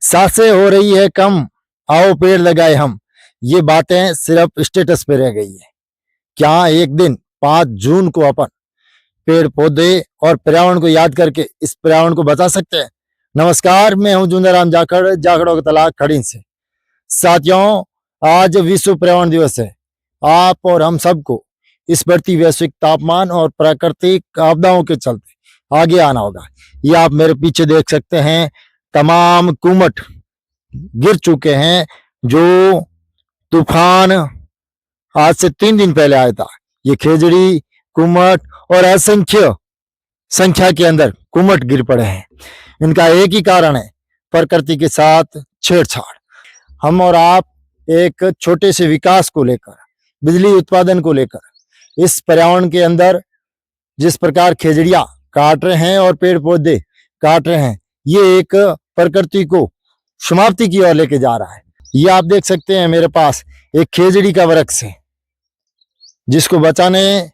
सांसें हो रही है कम, आओ पेड़ लगाए हम। ये बातें सिर्फ स्टेटस पे रह गई है। क्या एक दिन 5 जून को अपन पेड़ पौधे और पर्यावरण को याद करके इस पर्यावरण को बचा सकते हैं? नमस्कार, मैं हूं जुंदाराम जाखड़, जाखड़ों का तलाक खड़ीन से। साथियों, आज विश्व पर्यावरण दिवस है। आप और हम सबको इस बढ़ती वैश्विक तापमान और प्राकृतिक आपदाओं के चलते आगे आना होगा। ये आप मेरे पीछे देख सकते हैं, तमाम कुमट गिर चुके हैं जो तूफान आज से 3 दिन पहले आया था। ये खेजड़ी, कुमट और असंख्य संख्या के अंदर कुमट गिर पड़े हैं। इनका एक ही कारण है, प्रकृति के साथ छेड़छाड़। हम और आप एक छोटे से विकास को लेकर, बिजली उत्पादन को लेकर इस पर्यावरण के अंदर जिस प्रकार खेजड़ियां काट रहे हैं और पेड़ पौधे काट रहे हैं, ये एक प्रकृति को समाप्ति की ओर लेके जा रहा है। ये आप देख सकते हैं, मेरे पास एक खेजड़ी का वृक्ष है जिसको बचाने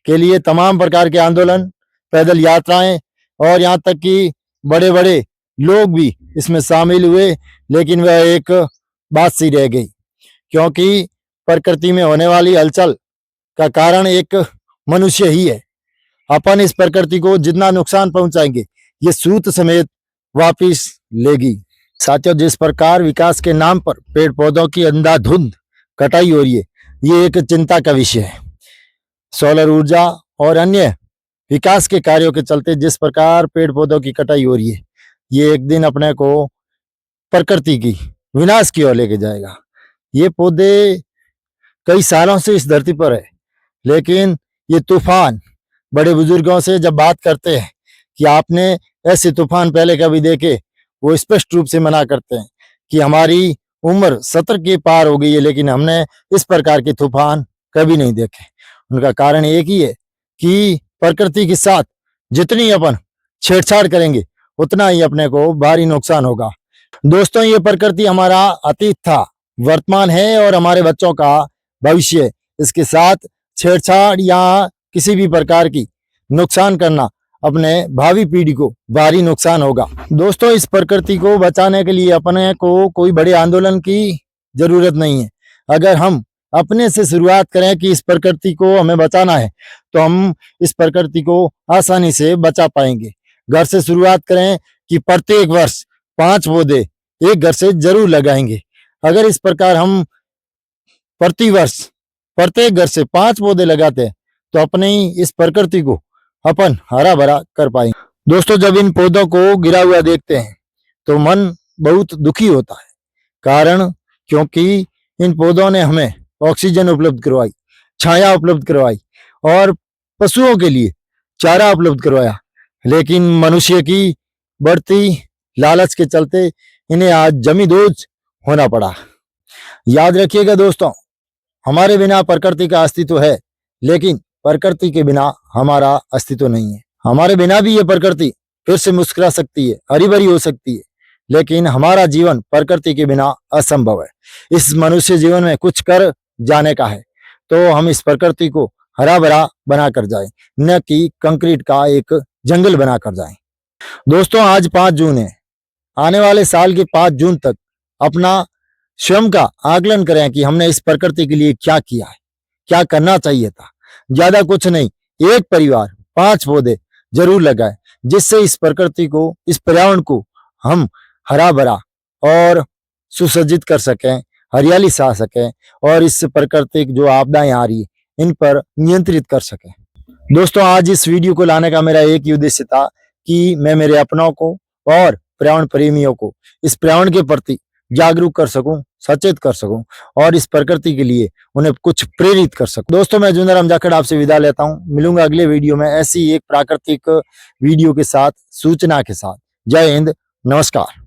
के लिए तमाम प्रकार के आंदोलन, पैदल यात्राएं और यहाँ तक कि बड़े बड़े लोग भी इसमें शामिल हुए, लेकिन वह एक बात सी रह गई, क्योंकि प्रकृति में होने वाली हलचल का कारण एक मनुष्य ही है। अपन इस प्रकृति को जितना नुकसान पहुंचाएंगे, ये सूत समेत वापिस लेगी। साथियों, जिस प्रकार विकास के नाम पर पेड़ पौधों की अंधाधुंध कटाई हो रही है, ये एक चिंता का विषय है। सोलर ऊर्जा और अन्य विकास के कार्यों के चलते जिस प्रकार पेड़ पौधों की कटाई हो रही है, ये एक दिन अपने को प्रकृति की विनाश की ओर लेके जाएगा। ये पौधे कई सालों से इस धरती पर है, लेकिन ये तूफान, बड़े बुजुर्गों से जब बात करते हैं कि आपने ऐसे तूफान पहले कभी देखे, वो स्पष्ट रूप से मना करते हैं कि हमारी उम्र 70 के पार हो गई है, लेकिन हमने इस प्रकार के तूफान कभी नहीं देखे। उनका कारण एक ही है कि प्रकृति के साथ जितनी अपन छेड़छाड़ करेंगे, उतना ही अपने को भारी नुकसान होगा। दोस्तों, ये प्रकृति हमारा अतीत था, वर्तमान है और हमारे बच्चों का भविष्य। इसके साथ छेड़छाड़ या किसी भी प्रकार की नुकसान करना अपने भावी पीढ़ी को भारी नुकसान होगा। दोस्तों, इस प्रकृति को बचाने के लिए अपने को कोई बड़े आंदोलन की जरूरत नहीं है। अगर हम अपने से शुरुआत करें कि इस प्रकृति को हमें बचाना है, तो हम इस प्रकृति को आसानी से बचा पाएंगे। घर से शुरुआत करें कि प्रत्येक वर्ष 5 पौधे एक घर से जरूर लगाएंगे। अगर इस प्रकार हम प्रति वर्ष प्रत्येक घर से 5 पौधे लगाते हैं, तो अपने ही इस प्रकृति को अपन हरा भरा कर पाएंगे। दोस्तों, जब इन पौधों को गिरा हुआ देखते हैं तो मन बहुत दुखी होता है। कारण क्योंकि इन पौधों ने हमें ऑक्सीजन उपलब्ध करवाई, छाया उपलब्ध करवाई और पशुओं के लिए चारा उपलब्ध करवाया, लेकिन मनुष्य की बढ़ती लालच के चलते इन्हें आज जमींदोज होना पड़ा। याद रखिएगा दोस्तों, हमारे बिना प्रकृति का अस्तित्व है, लेकिन प्रकृति के बिना हमारा अस्तित्व नहीं है। हमारे बिना भी ये प्रकृति फिर से मुस्कुरा सकती है, हरी भरी हो सकती है, लेकिन हमारा जीवन प्रकृति के बिना असंभव है। इस मनुष्य जीवन में कुछ कर जाने का है, तो हम इस प्रकृति को हरा भरा बना कर जाए, न कि कंक्रीट का एक जंगल बना कर जाए। दोस्तों, आज 5 जून है। आने वाले साल के 5 जून तक अपना स्वयं का आकलन करें कि हमने इस प्रकृति के लिए क्या किया है, क्या करना चाहिए था। ज्यादा कुछ नहीं, एक परिवार 5 पौधे जरूर लगाए, जिससे इस प्रकृति को, इस पर्यावरण को हम हरा भरा और सुसज्जित कर सकें, हरियाली सा सकें और इस प्राकृतिक जो आपदाएं आ रही है, इन पर नियंत्रित कर सकें। दोस्तों, आज इस वीडियो को लाने का मेरा एक ही उद्देश्य था कि मैं मेरे अपनों को और पर्यावरण प्रेमियों को इस पर्यावरण के प्रति जागरूक कर सकूं, सचेत कर सकूं और इस प्रकृति के लिए उन्हें कुछ प्रेरित कर सकूं। दोस्तों, मैं जुंदाराम जाखड़ आपसे विदा लेता हूं। मिलूंगा अगले वीडियो में ऐसी एक प्राकृतिक वीडियो के साथ, सूचना के साथ। जय हिंद, नमस्कार।